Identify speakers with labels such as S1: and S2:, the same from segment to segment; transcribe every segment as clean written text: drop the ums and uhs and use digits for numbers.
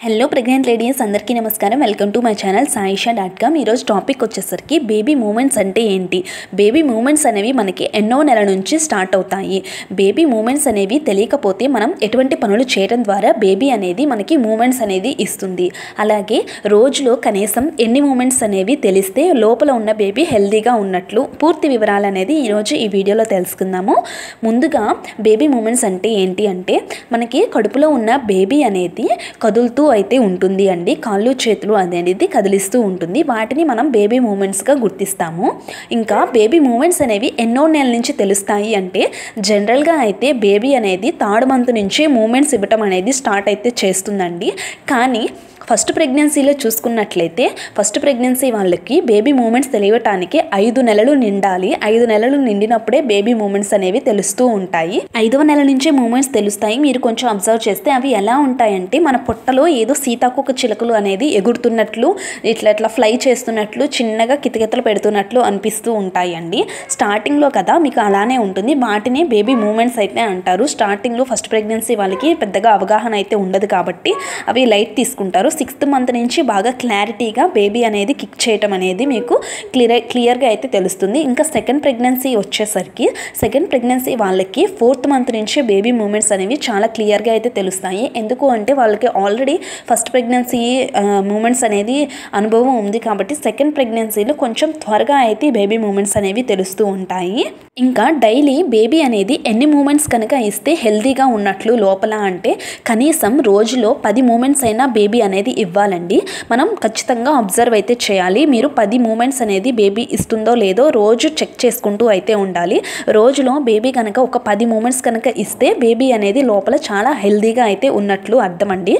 S1: Hello pregnant ladies అందరికీ నమస్కారం. Welcome to my channel saisha.com. ఈరోజు టాపిక్ వచ్చేసరికి బేబీ మూమెంట్స్ అంటే ఏంటి. బేబీ మూమెంట్స్ అనేవి మనకి ఎన్నో నెల నుంచి స్టార్ట్ అవుతాయి. బేబీ మూమెంట్స్ అనేవి తెలియకపోతే మనం ఎటువంటి పనులు చేయడం ద్వారా బేబీ అనేది మనకి మూమెంట్స్ అనేది ఇస్తుంది. అలాగే రోజులో కనీసం ఎన్ని మూమెంట్స్ అనేవి తెలిస్తే లోపల ఉన్న బేబీ హెల్దీగా ఉన్నట్లు పూర్తి వివరాలు అనేది ఈరోజు ఈ వీడియోలో తెలుసుకుందాము. ముందుగా బేబీ మూమెంట్స్ అంటే ఏంటి అంటే మనకి కడుపులో ఉన్న బేబీ అనేది కదులుతూ అయితే ఉంటుంది అండి. కాళ్ళు చేతులు అనేది కదిలిస్తూ ఉంటుంది. వాటిని మనం బేబీ మూమెంట్స్గా గుర్తిస్తాము. ఇంకా బేబీ మూమెంట్స్ అనేవి ఎన్నో నెలల నుంచి తెలుస్తాయి అంటే జనరల్గా అయితే బేబీ అనేది థర్డ్ మంత్ నుంచి మూమెంట్స్ ఇవ్వటం అనేది స్టార్ట్ అయితే చేస్తుందండి. కానీ ఫస్ట్ ప్రెగ్నెన్సీలో చూసుకున్నట్లయితే ఫస్ట్ ప్రెగ్నెన్సీ వాళ్ళకి బేబీ మూమెంట్స్ తెలియటానికి 5 నెలలు నిండాలి. 5 నెలలు నిండినప్పుడే బేబీ మూమెంట్స్ అనేవి తెలుస్తూ ఉంటాయి. 5వ నెల నుంచే మూమెంట్స్ తెలుస్తాయి. మీరు కొంచెం అబ్జర్వ్ చేస్తే అవి ఎలా ఉంటాయంటే మన పొట్టలో ఏదో సీతాకోక చిలుకలు అనేది ఎగురుతున్నట్లు ఇట్లా ఫ్లై చేస్తున్నట్లు చిన్నగా కితకితలు పెడుతున్నట్లు అనిపిస్తూ ఉంటాయండి. స్టార్టింగ్లో కదా మీకు అలానే ఉంటుంది. వాటినే బేబీ మూమెంట్స్ అయితే అంటారు. స్టార్టింగ్లో ఫస్ట్ ప్రెగ్నెన్సీ వాళ్ళకి పెద్దగా అవగాహన అయితే ఉండదు కాబట్టి అవి లైట్ తీసుకుంటారు. 6th మంత్ నుంచి బాగా క్లారిటీగా బేబీ అనేది కిక్ చేయటం అనేది మీకు క్లియర్గా అయితే తెలుస్తుంది. ఇంకా సెకండ్ ప్రెగ్నెన్సీ వచ్చేసరికి సెకండ్ ప్రెగ్నెన్సీ వాళ్ళకి 4th మంత్ నుంచి బేబీ మూమెంట్స్ అనేవి చాలా క్లియర్గా అయితే తెలుస్తాయి. ఎందుకు అంటే వాళ్ళకి ఆల్రెడీ ఫస్ట్ ప్రెగ్నెన్సీ మూమెంట్స్ అనేది అనుభవం ఉంది కాబట్టి సెకండ్ ప్రెగ్నెన్సీలో కొంచెం త్వరగా అయితే బేబీ మూమెంట్స్ అనేవి తెలుస్తూ ఉంటాయి. ఇంకా డైలీ బేబీ అనేది ఎన్ని మూమెంట్స్ కనుక ఇస్తే హెల్తీగా ఉన్నట్లు లోపల అంటే కనీసం రోజులో 10 మూమెంట్స్ అయినా బేబీ అనేది ఇవ్వాలండి. మనం ఖచ్చితంగా అబ్జర్వ్ అయితే చేయాలి. మీరు 10 మూమెంట్స్ అనేది బేబీ ఇస్తుందో లేదో రోజు చెక్ చేసుకుంటూ అయితే ఉండాలి. రోజులో బేబీ కనుక ఒక 10 మూమెంట్స్ కనుక ఇస్తే బేబీ అనేది లోపల చాలా హెల్తీగా అయితే ఉన్నట్లు అర్థం అండి.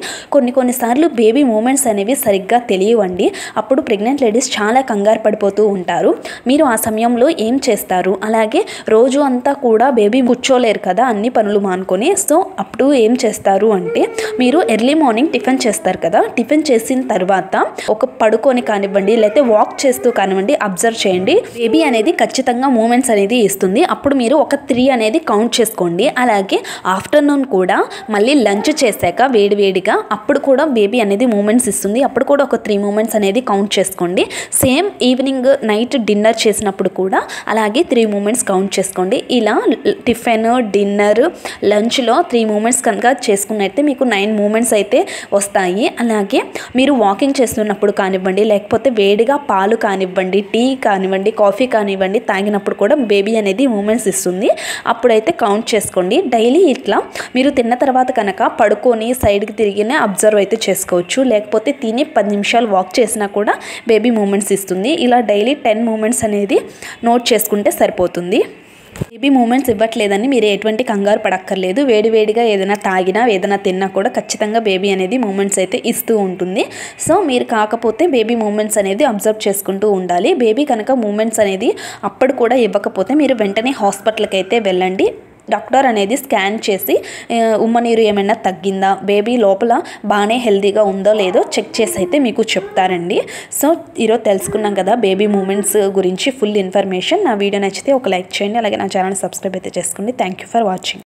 S1: కొన్నిసార్లు బేబీ మూమెంట్స్ అనేవి సరిగ్గా తెలియవండి. అప్పుడు ప్రెగ్నెంట్ లేడీస్ చాలా కంగారు పడిపోతూ ఉంటారు. మీరు ఆ సమయంలో ఏం చేస్తారు? అలాగే రోజు అంతా కూడా బేబీ కూర్చోలేరు కదా అన్ని పనులు మానుకొని. సో అప్పుడు ఏం చేస్తారు అంటే మీరు ఎర్లీ మార్నింగ్ టిఫిన్ చేస్తారు కదా. టిఫిన్ చేసిన తర్వాత ఒక పడుకొని కానివ్వండి లేకపోతే వాక్ చేస్తూ కానివ్వండి అబ్జర్వ్ చేయండి. బేబీ అనేది ఖచ్చితంగా మూమెంట్స్ అనేది ఇస్తుంది. అప్పుడు మీరు ఒక 3 అనేది కౌంట్ చేసుకోండి. అలాగే ఆఫ్టర్నూన్ కూడా మళ్ళీ లంచ్ చేశాక వేడివేడిగా అప్పుడు కూడా బేబీ అనేది మూమెంట్స్ ఇస్తుంది. అప్పుడు కూడా ఒక 3 మూమెంట్స్ అనేది కౌంట్ చేసుకోండి. సేమ్ ఈవినింగ్ నైట్ డిన్నర్ చేసినప్పుడు కూడా అలాగే 3 మూమెంట్స్ కౌంట్ చేసుకోండి. ఇలా టిఫిన్ డిన్నర్ లంచ్లో 3 మూమెంట్స్ కనుక చేసుకున్నట్టే మీకు 9 మూమెంట్స్ అయితే వస్తాయి. అలాగే మీరు వాకింగ్ చేస్తున్నప్పుడు కానివ్వండి లేకపోతే వేడిగా పాలు కానివ్వండి టీ కానివ్వండి కాఫీ కానివ్వండి తాగినప్పుడు కూడా బేబీ అనేది మూమెంట్స్ ఇస్తుంది. అప్పుడైతే కౌంట్ చేసుకోండి. డైలీ ఇట్లా మీరు తిన్న తర్వాత కనుక పడుకొని సైడ్కి తిరిగినే అబ్జర్వ్ అయితే చేసుకోవచ్చు. లేకపోతే తిని 10 నిమిషాలు వాక్ చేసినా కూడా బేబీ మూమెంట్స్ ఇస్తుంది. ఇలా డైలీ 10 మూమెంట్స్ అనేది నోట్ చేసుకుంటే సరిపోతుంది. బేబీ మూమెంట్స్ ఇవ్వట్లేదని మీరు ఎటువంటి కంగారు పడక్కర్లేదు. వేడివేడిగా ఏదైనా తాగినా ఏదైనా తిన్నా కూడా ఖచ్చితంగా బేబీ అనేది మూమెంట్స్ అయితే ఇస్తూ ఉంటుంది. సో మీరు కాకపోతే బేబీ మూమెంట్స్ అనేది అబ్జర్వ్ చేసుకుంటూ ఉండాలి. బేబీ కనుక మూమెంట్స్ అనేది అప్పుడు కూడా ఇవ్వకపోతే మీరు వెంటనే హాస్పిటల్కి అయితే వెళ్ళండి. డాక్టర్ అనేది స్కాన్ చేసి ఉమ్మ నీరు ఏమైనా తగ్గిందా బేబీ లోపల బాగానే హెల్తీగా ఉందో లేదో చెక్ చేసి అయితే మీకు చెప్తారండి. సో ఈరోజు తెలుసుకున్నాం కదా బేబీ మూమెంట్స్ గురించి ఫుల్ ఇన్ఫర్మేషన్. నా వీడియో నచ్చితే ఒక లైక్ చేయండి. అలాగే నా ఛానల్ సబ్స్క్రైబ్ అయితే చేసుకోండి. Thank you for watching.